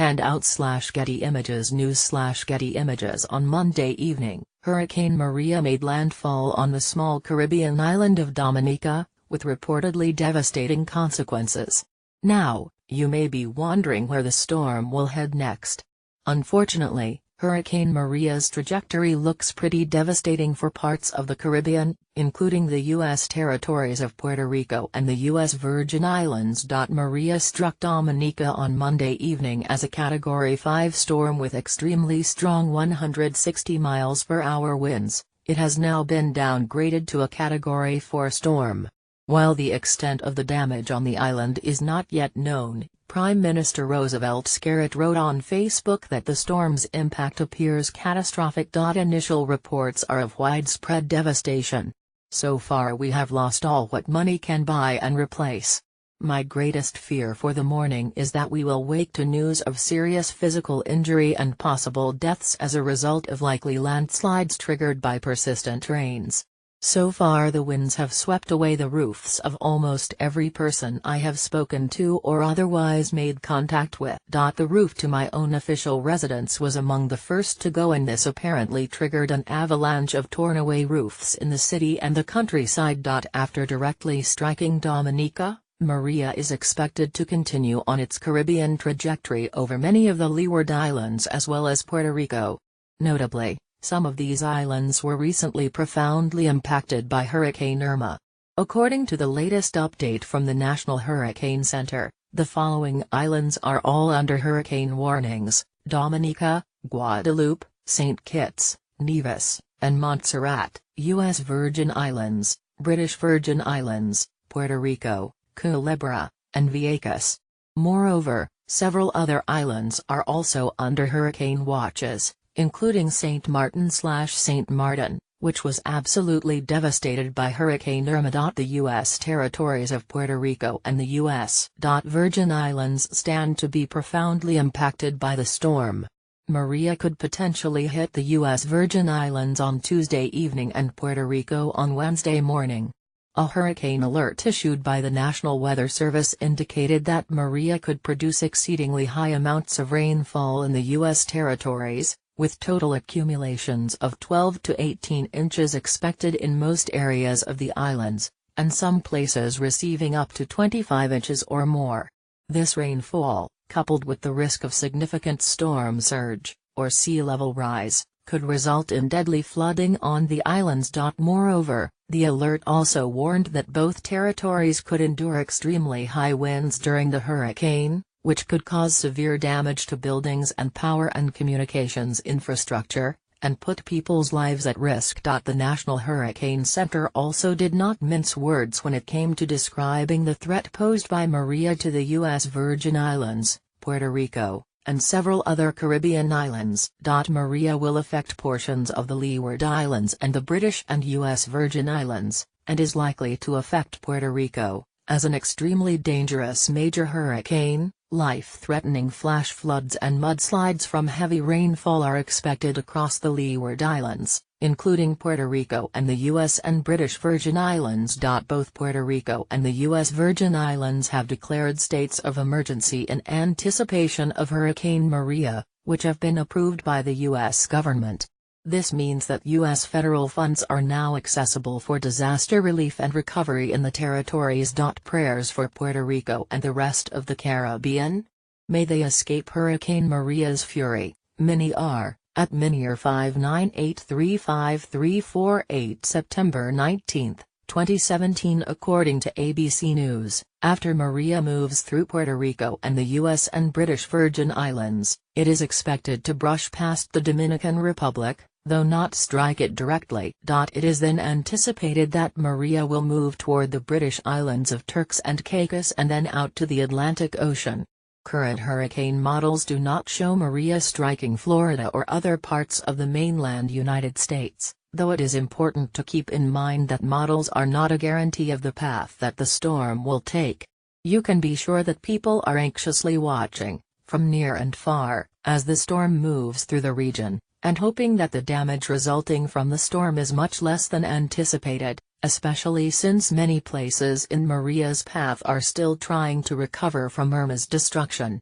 Handout/Getty Images News/Getty Images On Monday evening, Hurricane Maria made landfall on the small Caribbean island of Dominica, with reportedly devastating consequences. Now, you may be wondering where the storm will head next. Unfortunately, Hurricane Maria's trajectory looks pretty devastating for parts of the Caribbean, including the U.S. territories of Puerto Rico and the U.S. Virgin Islands. Maria struck Dominica on Monday evening as a Category 5 storm with extremely strong 160 mph winds. It has now been downgraded to a Category 4 storm. While the extent of the damage on the island is not yet known, Prime Minister Roosevelt Scarrett wrote on Facebook that the storm's impact appears catastrophic. Initial reports are of widespread devastation. So far we have lost all what money can buy and replace. My greatest fear for the morning is that we will wake to news of serious physical injury and possible deaths as a result of likely landslides triggered by persistent rains. So far the winds have swept away the roofs of almost every person I have spoken to or otherwise made contact with. The roof to my own official residence was among the first to go, and this apparently triggered an avalanche of torn-away roofs in the city and the countryside. After directly striking Dominica, Maria is expected to continue on its Caribbean trajectory over many of the Leeward Islands as well as Puerto Rico. Notably, some of these islands were recently profoundly impacted by Hurricane Irma. According to the latest update from the National Hurricane Center, the following islands are all under hurricane warnings: Dominica, Guadeloupe, St. Kitts, Nevis, and Montserrat, U.S. Virgin Islands, British Virgin Islands, Puerto Rico, Culebra, and Vieques. Moreover, several other islands are also under hurricane watches, including St. Martin/St. Martin, which was absolutely devastated by Hurricane Irma. The U.S. territories of Puerto Rico and the U.S. Virgin Islands stand to be profoundly impacted by the storm. Maria could potentially hit the U.S. Virgin Islands on Tuesday evening and Puerto Rico on Wednesday morning. A hurricane alert issued by the National Weather Service indicated that Maria could produce exceedingly high amounts of rainfall in the U.S. territories, with total accumulations of 12 to 18 inches expected in most areas of the islands, and some places receiving up to 25 inches or more. This rainfall, coupled with the risk of significant storm surge, or sea level rise, could result in deadly flooding on the islands. Moreover, the alert also warned that both territories could endure extremely high winds during the hurricane, which could cause severe damage to buildings and power and communications infrastructure, and put people's lives at risk. The National Hurricane Center also did not mince words when it came to describing the threat posed by Maria to the U.S. Virgin Islands, Puerto Rico, and several other Caribbean islands. Maria will affect portions of the Leeward Islands and the British and U.S. Virgin Islands, and is likely to affect Puerto Rico. As an extremely dangerous major hurricane, life-threatening flash floods and mudslides from heavy rainfall are expected across the Leeward Islands, including Puerto Rico and the U.S. and British Virgin Islands. Both Puerto Rico and the U.S. Virgin Islands have declared states of emergency in anticipation of Hurricane Maria, which have been approved by the U.S. government. This means that U.S. federal funds are now accessible for disaster relief and recovery in the territories. Prayers for Puerto Rico and the rest of the Caribbean? May they escape Hurricane Maria's fury. Many are, at Minier 598353348 September 19, 2017. According to ABC News, after Maria moves through Puerto Rico and the U.S. and British Virgin Islands, it is expected to brush past the Dominican Republic, though not strike it directly. It is then anticipated that Maria will move toward the British islands of Turks and Caicos and then out to the Atlantic Ocean. Current hurricane models do not show Maria striking Florida or other parts of the mainland United States, though it is important to keep in mind that models are not a guarantee of the path that the storm will take. You can be sure that people are anxiously watching, from near and far, as the storm moves through the region, and hoping that the damage resulting from the storm is much less than anticipated, especially since many places in Maria's path are still trying to recover from Irma's destruction.